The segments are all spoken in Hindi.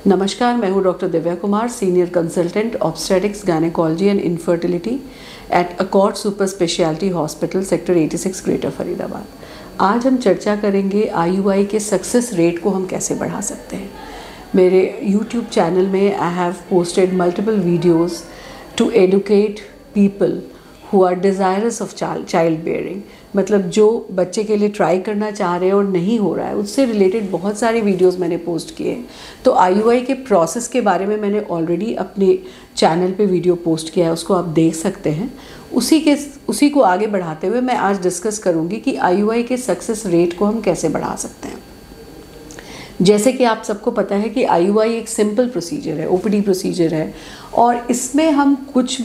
नमस्कार, मैं हूँ doctor Divya Kumar, senior consultant obstetrics, gynaecology and infertility at Accord super speciality hospital, sector 86, greater Faridabad. आज हम चर्चा करेंगे IUI के सक्सेस रेट को हम कैसे बढ़ा सकते हैं। मेरे YouTube चैनल में I have posted multiple videos to educate people who are desirous of child bearing, मतलब जो बच्चे के लिए ट्राई करना चाह रहे हैं और नहीं हो रहा है, उससे रिलेटेड बहुत सारे वीडियोस मैंने पोस्ट किए हैं। तो IUI के प्रोसेस के बारे में मैंने ऑलरेडी अपने चैनल पे वीडियो पोस्ट किया है, उसको आप देख सकते हैं। उसी को आगे बढ़ाते हुए मैं आज डिस्कस करूँगी कि IUI के सक्सेस रेट को हम कैसे बढ़ा सकते हैं। जैसे कि आप सबको पता है कि IUI एक सिंपल प्रोसीजर है, OPD प्रोसीजर है, और इसमें हम कुछ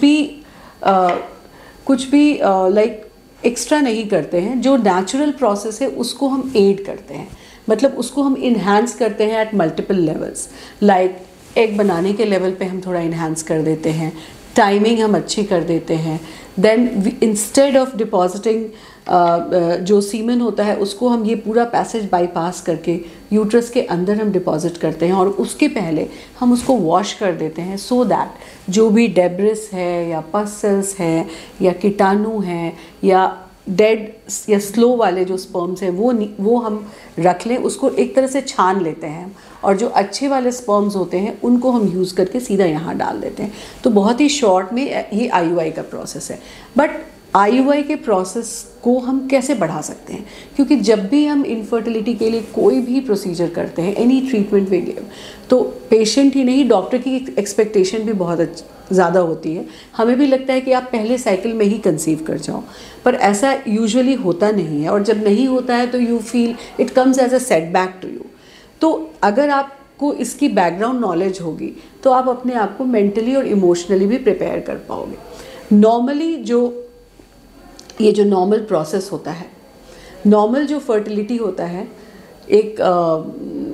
भी लाइक एक्स्ट्रा नहीं करते हैं। जो नेचुरल प्रोसेस है उसको हम एड करते हैं, मतलब उसको हम इन्हांस करते हैं at multiple levels. Like egg बनाने के लेवल पे हम थोड़ा इन्हांस कर देते हैं, टाइमिंग हम अच्छी कर देते हैं। देन इंस्टेड ऑफ डिपॉजिटिंग जो सीमेन होता है उसको हम ये पूरा पैसेज बाईपास करके यूट्रस के अंदर हम डिपॉजिट करते हैं, और उसके पहले हम उसको वॉश कर देते हैं सो दैट जो भी डेब्रिस है या पस सेल्स है या कीटाणु हैं या डेड या स्लो वाले जो स्पर्म्स हैं वो हम रख लें, उसको एक तरह से छान लेते हैं, और जो अच्छे वाले स्पर्म्स होते हैं उनको हम यूज़ करके सीधा यहाँ डाल देते हैं। तो बहुत ही शॉर्ट में ये IUI का प्रोसेस है। बट IUI के प्रोसेस को हम कैसे बढ़ा सकते हैं, क्योंकि जब भी हम इनफर्टिलिटी के लिए कोई भी प्रोसीजर करते हैं, एनी ट्रीटमेंट वी गिव, तो पेशेंट ही नहीं, डॉक्टर की एक्सपेक्टेशन भी बहुत ज़्यादा होती है। हमें भी लगता है कि आप पहले साइकिल में ही कंसीव कर जाओ, पर ऐसा यूजुअली होता नहीं है, और जब नहीं होता है तो you feel it comes as a setback to you. तो अगर आपको इसकी बैकग्राउंड नॉलेज होगी तो आप अपने आप को मेंटली और इमोशनली भी प्रिपेयर कर पाओगे। नॉर्मली ये जो नॉर्मल प्रोसेस होता है, नॉर्मल जो फर्टिलिटी होता है एक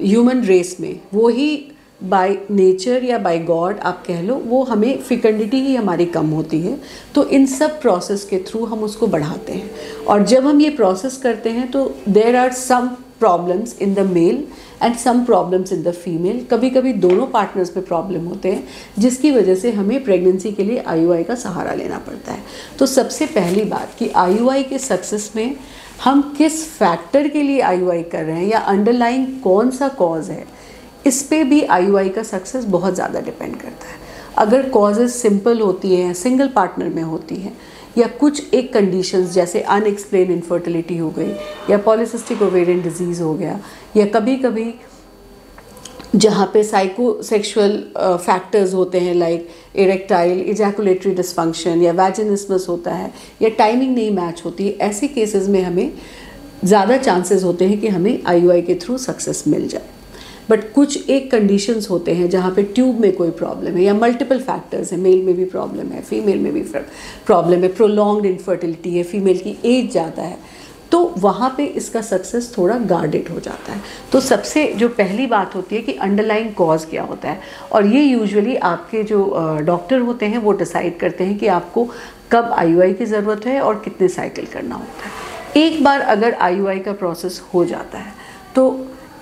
ह्यूमन रेस में, वो ही बाय नेचर या बाय गॉड आप कह लो, वो हमें फिकंडिटी ही हमारी कम होती है। तो इन सब प्रोसेस के थ्रू हम उसको बढ़ाते हैं, और जब हम ये प्रोसेस करते हैं तो there are some problems in the male and some problems in the female. कभी कभी दोनों पार्टनर्स में प्रॉब्लम होते हैं, जिसकी वजह से हमें प्रेगनेंसी के लिए IUI का सहारा लेना पड़ता है। तो सबसे पहली बात कि IUI के सक्सेस में हम किस फैक्टर के लिए IUI कर रहे हैं या अंडरलाइंग कौन सा कॉज है, इस पे भी IUI का सक्सेस बहुत ज़्यादा डिपेंड करता है। अगर कॉजेज़ सिंपल होती हैं, सिंगल पार्टनर में होती हैं, या कुछ एक कंडीशंस जैसे अनएक्सप्लेन इनफर्टिलिटी हो गई, या पॉलीसिस्टिक ओवेरियन डिजीज़ हो गया, या कभी कभी जहाँ पे साइकोसेक्सुअल फैक्टर्स होते हैं लाइक इरेक्टाइल इजैकुलेटरी डिसफंक्शन या वैजिनिस्मस होता है, या टाइमिंग नहीं मैच होती है, ऐसे केसेस में हमें ज़्यादा चांसेस होते हैं कि हमें IUI के थ्रू सक्सेस मिल जाए। बट कुछ एक कंडीशंस होते हैं जहाँ पे ट्यूब में कोई प्रॉब्लम है, या मल्टीपल फैक्टर्स है, मेल में भी प्रॉब्लम है, फीमेल में भी प्रॉब्लम है, प्रोलॉन्ग्ड इनफर्टिलिटी है, फीमेल की एज ज़्यादा है, तो वहाँ पे इसका सक्सेस थोड़ा गार्डेड हो जाता है। तो सबसे जो पहली बात होती है कि अंडरलाइंग कॉज क्या होता है, और ये यूजुअली आपके जो डॉक्टर होते हैं वो डिसाइड करते हैं कि आपको कब IUI की ज़रूरत है और कितने साइकिल करना होता है। एक बार अगर IUI का प्रोसेस हो जाता है तो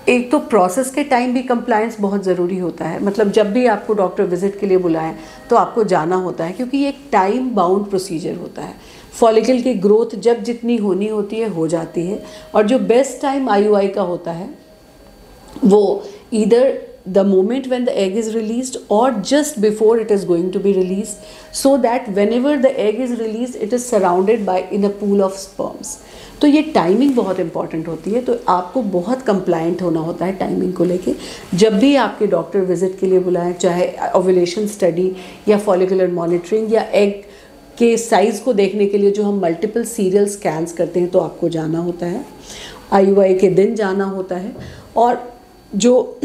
एक तो प्रोसेस के टाइम भी कंप्लायंस बहुत ज़रूरी होता है, मतलब जब भी आपको डॉक्टर विजिट के लिए बुलाएं तो आपको जाना होता है, क्योंकि ये एक टाइम बाउंड प्रोसीजर होता है। फॉलिकल की ग्रोथ जब जितनी होनी होती है हो जाती है, और जो बेस्ट टाइम IUI का होता है वो either the moment when the egg is released or just before it is going to be released, so that whenever the egg is released it is surrounded by in a pool of sperms। तो ये टाइमिंग बहुत इंपॉर्टेंट होती है, तो आपको बहुत कंप्लायंट होना होता है टाइमिंग को लेके। जब भी आपके डॉक्टर विजिट के लिए बुलाएं, चाहे ओव्यूलेशन स्टडी या फॉलिकुलर मॉनिटरिंग या एग के साइज़ को देखने के लिए जो हम मल्टीपल सीरियल स्कैन्स करते हैं, तो आपको जाना होता है, IUI के दिन जाना होता है, और जो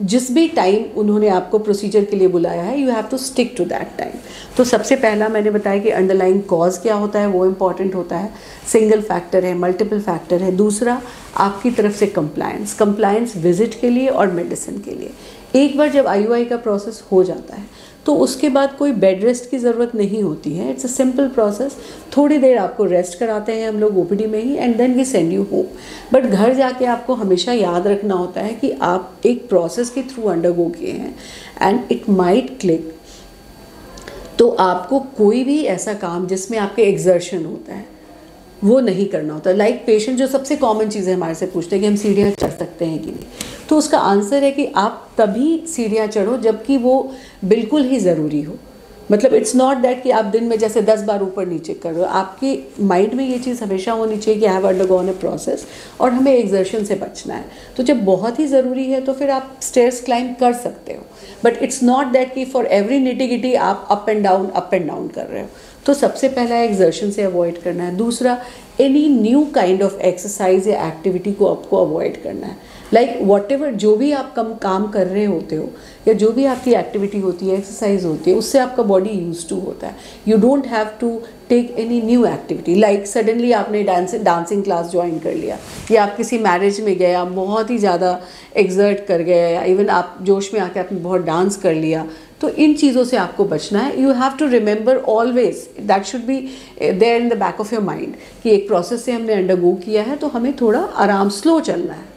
जिस भी टाइम उन्होंने आपको प्रोसीजर के लिए बुलाया है, you have to stick to that time. तो सबसे पहला मैंने बताया कि अंडरलाइंग कॉज क्या होता है, वो इम्पॉर्टेंट होता है, सिंगल फैक्टर है, मल्टीपल फैक्टर है। दूसरा आपकी तरफ से कंप्लायंस विजिट के लिए और मेडिसिन के लिए। एक बार जब IUI का प्रोसेस हो जाता है तो उसके बाद कोई बेड रेस्ट की ज़रूरत नहीं होती है। It's a simple process. थोड़ी देर आपको रेस्ट कराते हैं हम लोग ओपीडी में ही, and then we send you home. But घर जाके आपको हमेशा याद रखना होता है कि आप एक प्रोसेस के थ्रू अंडरगो किए हैं एंड इट माइट क्लिक। तो आपको कोई भी ऐसा काम जिसमें आपके एक्सर्शन होता है वो नहीं करना होता। लाइक पेशेंट जो सबसे कॉमन चीज़ें हमारे से पूछते हैं कि हम सीढ़ियाँ चढ़ सकते हैं कि नहीं, तो उसका आंसर है कि आप तभी सीढ़ियाँ चढ़ो जबकि वो बिल्कुल ही ज़रूरी हो। मतलब इट्स नॉट दैट कि आप दिन में जैसे 10 बार ऊपर नीचे कर रहे हो। आपके माइंड में ये चीज़ हमेशा होनी चाहिए कि I have undergone a process और हमें एक्सर्शन से बचना है। तो जब बहुत ही ज़रूरी है तो फिर आप स्टेयर्स क्लाइंब कर सकते हो, बट इट्स नॉट दैट कि फॉर एवरी निटी-गिटी आप अप एंड डाउन कर रहे हो। तो सबसे पहला एक्सर्शन से अवॉइड करना है। दूसरा, any new kind of exercise या एक्टिविटी को आपको अवॉइड करना है। लाइक वॉट एवर जो भी आप काम कर रहे होते हो या जो भी आपकी एक्टिविटी होती है, एक्सरसाइज होती है, उससे आपका बॉडी यूज टू होता है। You don't have to take any new activity. Like suddenly आपने डांसिंग क्लास ज्वाइन कर लिया या आप किसी मैरिज में गए, आप बहुत ही ज़्यादा एक्सर्ट कर गए या इवन आप जोश में आके आपने बहुत डांस कर लिया, तो इन चीज़ों से आपको बचना है। You have to remember always, that should be there in the back of your mind कि एक प्रोसेस से हमने अंडरगो किया है तो हमें थोड़ा आराम स्लो चलना है।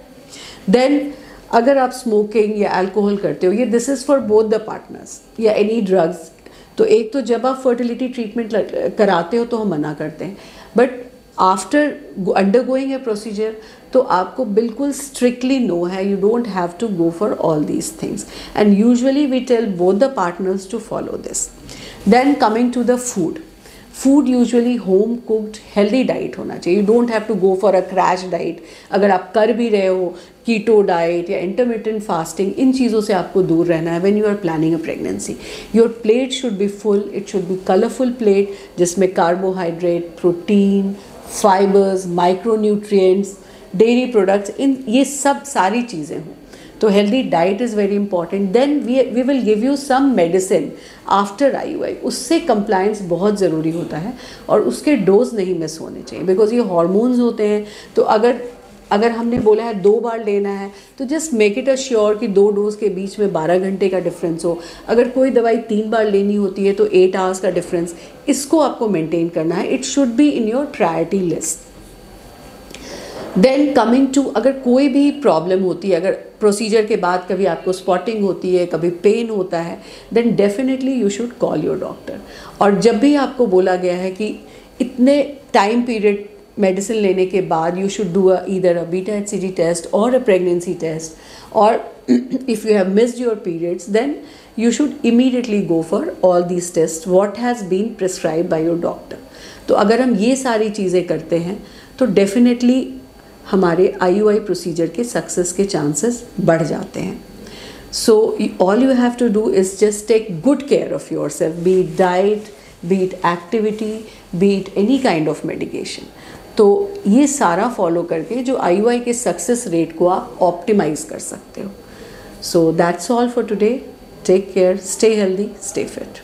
देन अगर आप स्मोकिंग या अल्कोहल करते हो, ये this is for both the partners, या एनी ड्रग्स, तो एक तो जब आप फर्टिलिटी ट्रीटमेंट कराते हो तो हम मना करते हैं, but after undergoing a procedure तो आपको बिल्कुल स्ट्रिक्टली नो है, you don't have to go for all these things, and usually we tell both the partners to follow this. Then coming to the food usually home cooked healthy diet होना चाहिए। You don't have to go for a crash diet. अगर आप कर भी रहे हो कीटो डाइट या इंटरमिटेंट फास्टिंग, इन चीज़ों से आपको दूर रहना है when you are planning a pregnancy. Your plate should be full, it should be colourful plate जिसमें carbohydrate, protein, fibres, micronutrients, dairy products, इन ये सब सारी चीज़ें हों। तो healthy diet is very important. Then we will give you some medicine after IUI। उससे कंप्लायंस बहुत ज़रूरी होता है और उसके डोज नहीं मिस होने चाहिए, बिकॉज ये हार्मोन्स होते हैं। तो अगर हमने बोला है 2 बार लेना है तो जस्ट मेक इट अश्योर कि 2 डोज के बीच में 12 घंटे का डिफरेंस हो। अगर कोई दवाई 3 बार लेनी होती है तो 8 आवर्स का डिफरेंस, इसको आपको मेंटेन करना है। It should be in your priority list. Then coming to, अगर कोई भी प्रॉब्लम होती है, अगर प्रोसीजर के बाद कभी आपको स्पॉटिंग होती है, कभी पेन होता है, then definitely you should call your doctor. और जब भी आपको बोला गया है कि इतने टाइम पीरियड मेडिसिन लेने के बाद you should do either a beta HCG test और अ प्रेगनेंसी टेस्ट, और if you have missed your periods then you should immediately go for all these tests what has been prescribed by your doctor। तो अगर हम ये सारी चीज़ें करते हैं तो डेफिनेटली हमारे IUI प्रोसीजर के सक्सेस के चांसेस बढ़ जाते हैं। So all you have to do is just take good care of yourself, be it diet, be it activity, be it any kind of medication. तो ये सारा फॉलो करके जो IUI के सक्सेस रेट को आप ऑप्टिमाइज कर सकते हो। So that's all for today. Take care, stay healthy, stay fit.